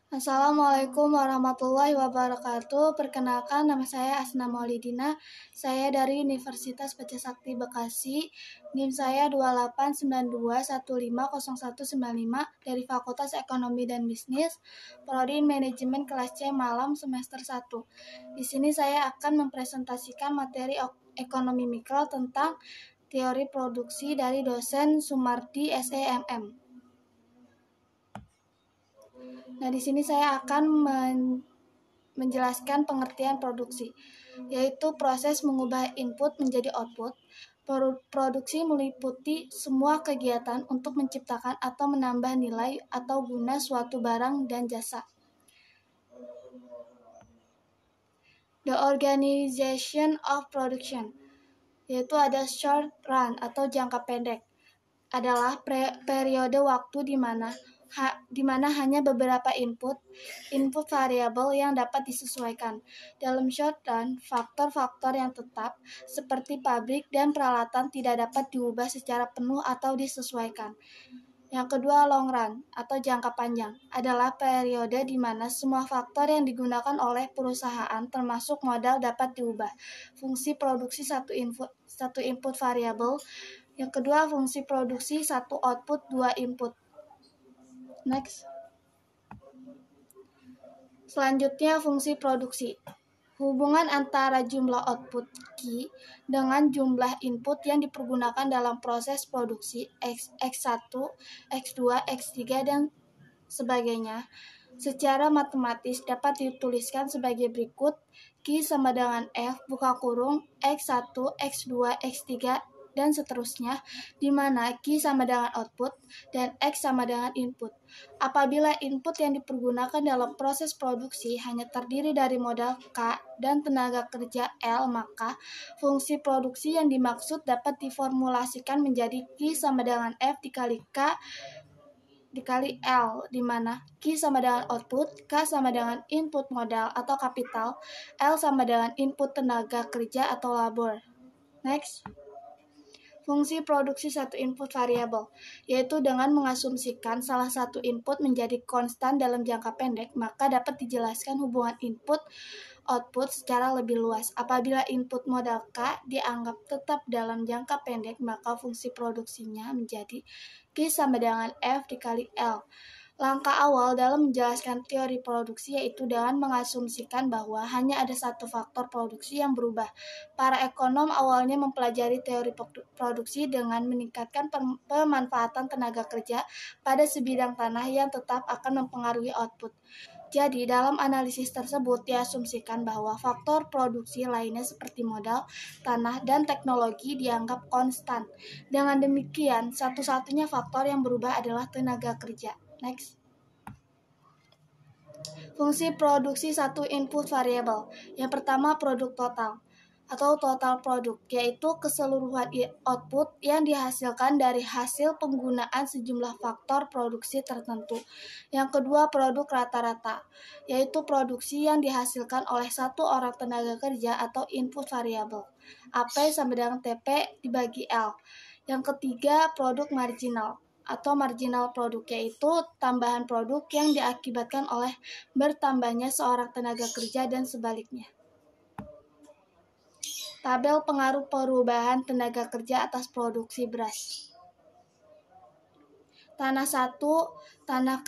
Assalamualaikum warahmatullahi wabarakatuh. Perkenalkan, nama saya Asna Maulidina. Saya dari Universitas Pecasakti Bekasi. NIM saya 2892150195 dari Fakultas Ekonomi dan Bisnis, Prodi Manajemen kelas C Malam semester 1. Di sini saya akan mempresentasikan materi ekonomi mikro tentang teori produksi dari dosen Sumardi SEMM. Nah, di sini saya akan menjelaskan pengertian produksi, yaitu proses mengubah input menjadi output. Produksi meliputi semua kegiatan untuk menciptakan atau menambah nilai atau guna suatu barang dan jasa. The organization of production, yaitu ada short run atau jangka pendek, adalah periode waktu di mana hanya beberapa input variabel yang dapat disesuaikan. Dalam short run, faktor-faktor yang tetap seperti pabrik dan peralatan tidak dapat diubah secara penuh atau disesuaikan. Yang kedua, long run atau jangka panjang adalah periode di mana semua faktor yang digunakan oleh perusahaan termasuk modal dapat diubah. Fungsi produksi satu input variabel. Yang kedua, fungsi produksi satu output dua input. Next. Selanjutnya, fungsi produksi. Hubungan antara jumlah output Q dengan jumlah input yang dipergunakan dalam proses produksi X1, X2, X3, dan sebagainya secara matematis dapat dituliskan sebagai berikut. Q sama dengan F buka kurung X1, X2, X3, dan seterusnya, di mana Q sama dengan output dan X sama dengan input. Apabila input yang dipergunakan dalam proses produksi hanya terdiri dari modal K dan tenaga kerja L, maka fungsi produksi yang dimaksud dapat diformulasikan menjadi Q sama dengan F dikali K dikali L, di mana Q sama dengan output, K sama dengan input modal atau kapital, L sama dengan input tenaga kerja atau labor. Next. Fungsi produksi satu input variabel, yaitu dengan mengasumsikan salah satu input menjadi konstan dalam jangka pendek, maka dapat dijelaskan hubungan input-output secara lebih luas. Apabila input modal K dianggap tetap dalam jangka pendek, maka fungsi produksinya menjadi Q sama dengan F dikali L. Langkah awal dalam menjelaskan teori produksi yaitu dengan mengasumsikan bahwa hanya ada satu faktor produksi yang berubah. Para ekonom awalnya mempelajari teori produksi dengan meningkatkan pemanfaatan tenaga kerja pada sebidang tanah yang tetap akan mempengaruhi output. Jadi, dalam analisis tersebut diasumsikan bahwa faktor produksi lainnya seperti modal, tanah, dan teknologi dianggap konstan. Dengan demikian, satu-satunya faktor yang berubah adalah tenaga kerja. Next. Fungsi produksi satu input variabel. Yang pertama, produk total atau total produk, yaitu keseluruhan output yang dihasilkan dari hasil penggunaan sejumlah faktor produksi tertentu. Yang kedua, produk rata-rata, yaitu produksi yang dihasilkan oleh satu orang tenaga kerja atau input variabel. AP sama dengan TP dibagi L. Yang ketiga, produk marginal atau marginal produk, yaitu tambahan produk yang diakibatkan oleh bertambahnya seorang tenaga kerja dan sebaliknya. Tabel pengaruh perubahan tenaga kerja atas produksi beras. Tanah 1, tenaga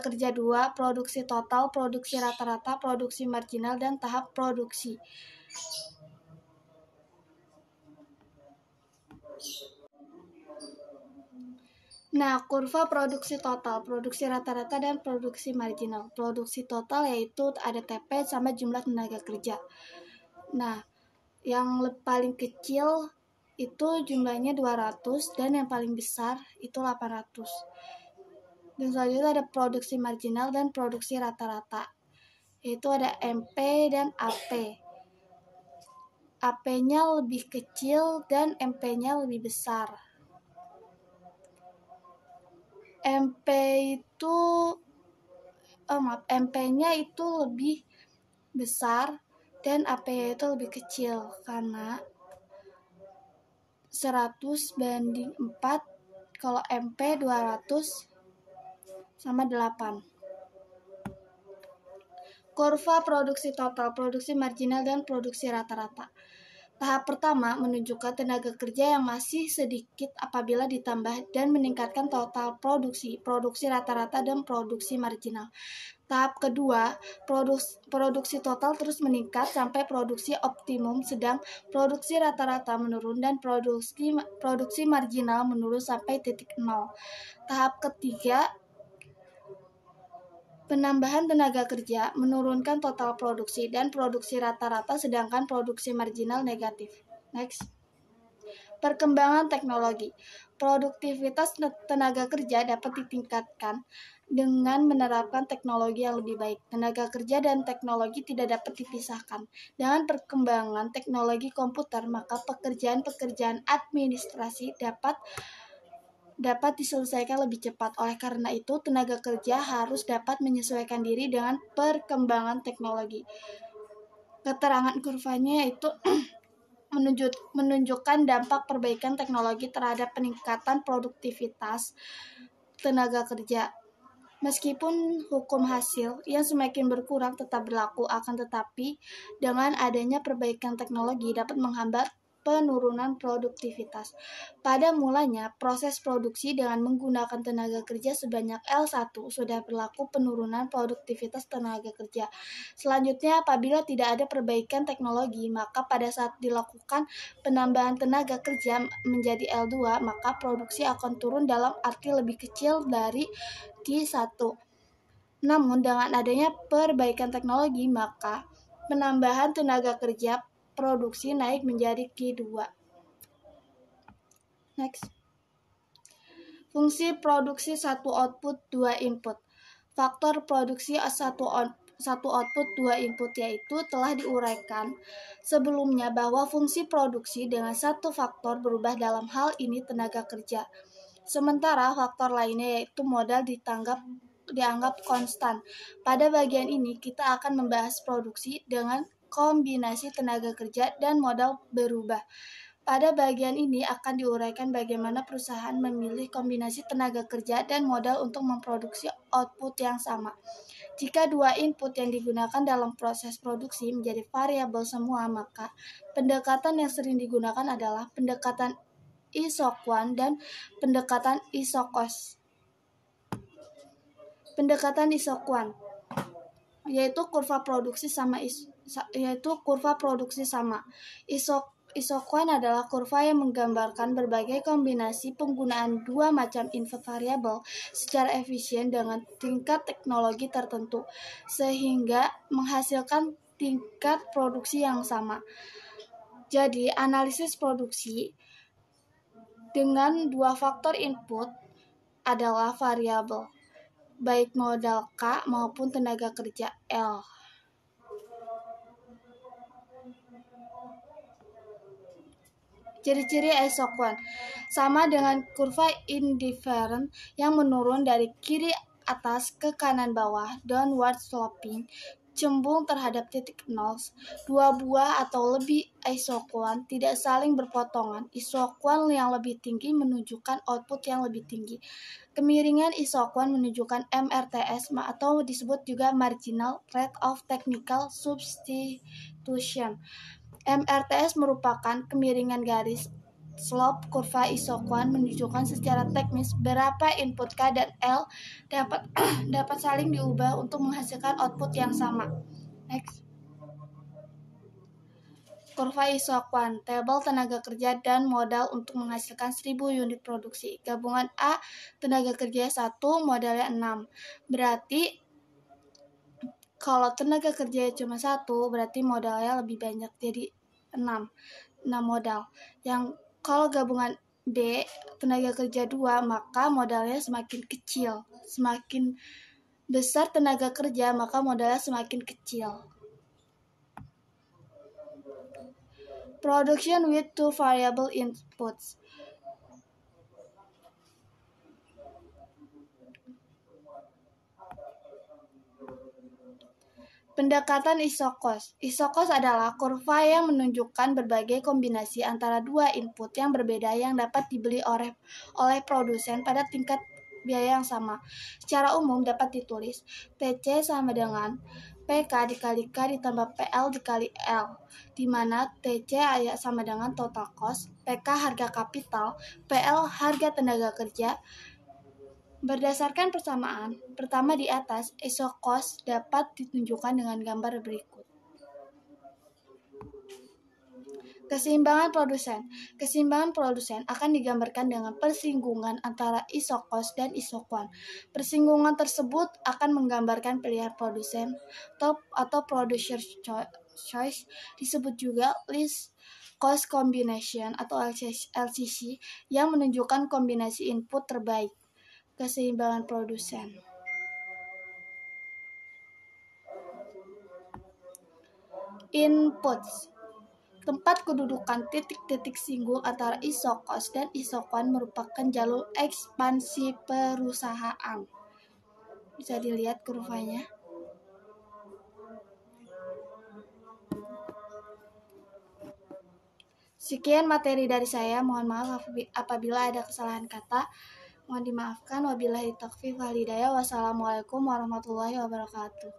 kerja 2, produksi total, produksi rata-rata, produksi marginal, dan tahap produksi. Nah, kurva produksi total, produksi rata-rata, dan produksi marginal. Produksi total yaitu ada TP sama jumlah tenaga kerja. Nah, yang paling kecil itu jumlahnya 200 dan yang paling besar itu 800. Dan selanjutnya ada produksi marginal dan produksi rata-rata, yaitu ada MP dan AP. AP-nya lebih kecil dan MP-nya lebih besar. MP-nya itu lebih besar dan AP-nya itu lebih kecil karena 100 banding 4, kalau MP 200 sama 8. Kurva produksi total, produksi marginal, dan produksi rata-rata. Tahap pertama menunjukkan tenaga kerja yang masih sedikit apabila ditambah dan meningkatkan total produksi, produksi rata-rata, dan produksi marginal. Tahap kedua, produksi total terus meningkat sampai produksi optimum, sedang produksi rata-rata menurun dan produksi marginal menurun sampai titik nol. Tahap ketiga, penambahan tenaga kerja menurunkan total produksi dan produksi rata-rata sedangkan produksi marginal negatif. Next. Perkembangan teknologi. Produktivitas tenaga kerja dapat ditingkatkan dengan menerapkan teknologi yang lebih baik. Tenaga kerja dan teknologi tidak dapat dipisahkan. Dengan perkembangan teknologi komputer, maka pekerjaan-pekerjaan administrasi dapat diselesaikan lebih cepat. Oleh karena itu, tenaga kerja harus dapat menyesuaikan diri dengan perkembangan teknologi. Keterangan kurvanya yaitu menunjukkan dampak perbaikan teknologi terhadap peningkatan produktivitas tenaga kerja. Meskipun hukum hasil yang semakin berkurang tetap berlaku, akan tetapi dengan adanya perbaikan teknologi dapat menghambat penurunan produktivitas. Pada mulanya, proses produksi dengan menggunakan tenaga kerja sebanyak L1 sudah berlaku penurunan produktivitas tenaga kerja. Selanjutnya, apabila tidak ada perbaikan teknologi, maka pada saat dilakukan penambahan tenaga kerja menjadi L2, maka produksi akan turun dalam arti lebih kecil dari Q1. Namun, dengan adanya perbaikan teknologi, maka penambahan tenaga kerja produksi naik menjadi Q2. Next. Fungsi produksi 1 output 2 input. Faktor produksi 1 output 2 input yaitu telah diuraikan sebelumnya bahwa fungsi produksi dengan satu faktor berubah, dalam hal ini tenaga kerja. Sementara faktor lainnya yaitu modal dianggap konstan. Pada bagian ini kita akan membahas produksi dengan kombinasi tenaga kerja dan modal berubah. Pada bagian ini akan diuraikan bagaimana perusahaan memilih kombinasi tenaga kerja dan modal untuk memproduksi output yang sama. Jika dua input yang digunakan dalam proses produksi menjadi variabel semua, maka pendekatan yang sering digunakan adalah pendekatan isoquant dan pendekatan isokos. Pendekatan isoquant yaitu kurva produksi sama. Isoquant adalah kurva yang menggambarkan berbagai kombinasi penggunaan dua macam input variabel secara efisien dengan tingkat teknologi tertentu, sehingga menghasilkan tingkat produksi yang sama. Jadi, analisis produksi dengan dua faktor input adalah variabel, baik modal K maupun tenaga kerja L. Ciri-ciri isoquant sama dengan kurva indifferent yang menurun dari kiri atas ke kanan bawah, downward sloping, cembung terhadap titik nol. Dua buah atau lebih isoquant tidak saling berpotongan. Isoquant yang lebih tinggi menunjukkan output yang lebih tinggi. Kemiringan isoquant menunjukkan MRTS atau disebut juga marginal rate of technical substitution. MRTS merupakan kemiringan garis slope kurva isoquant menunjukkan secara teknis berapa input K dan L dapat saling diubah untuk menghasilkan output yang sama. Next. Kurva isoquant, tabel tenaga kerja dan modal untuk menghasilkan 1000 unit produksi. Gabungan A, tenaga kerja 1, modalnya 6. Berarti kalau tenaga kerja cuma 1, berarti modalnya lebih banyak, jadi 6 modal. Yang kalau gabungan B, tenaga kerja 2, maka modalnya semakin kecil. Semakin besar tenaga kerja, maka modalnya semakin kecil. Production with two variable inputs. Pendekatan isokos. Isokos adalah kurva yang menunjukkan berbagai kombinasi antara dua input yang berbeda yang dapat dibeli oleh produsen pada tingkat biaya yang sama. Secara umum dapat ditulis TC sama dengan PK dikali K ditambah PL dikali L, di mana TC sama dengan total cost, PK harga kapital, PL harga tenaga kerja. Berdasarkan persamaan pertama di atas, iso cost dapat ditunjukkan dengan gambar berikut. Keseimbangan produsen. Keseimbangan produsen akan digambarkan dengan persinggungan antara iso-cost dan iso-quant. Persinggungan tersebut akan menggambarkan pilihan produsen atau producer choice, disebut juga list cost combination atau LCC, yang menunjukkan kombinasi input terbaik. Keseimbangan produsen. Inputs. Tempat kedudukan titik-titik singgung antara iso-cost dan iso-quant merupakan jalur ekspansi perusahaan. Bisa dilihat kurvanya. Sekian materi dari saya. Mohon maaf apabila ada kesalahan kata. Mohon dimaafkan. Wabillahi taufiq wal hidayah. Wassalamualaikum warahmatullahi wabarakatuh.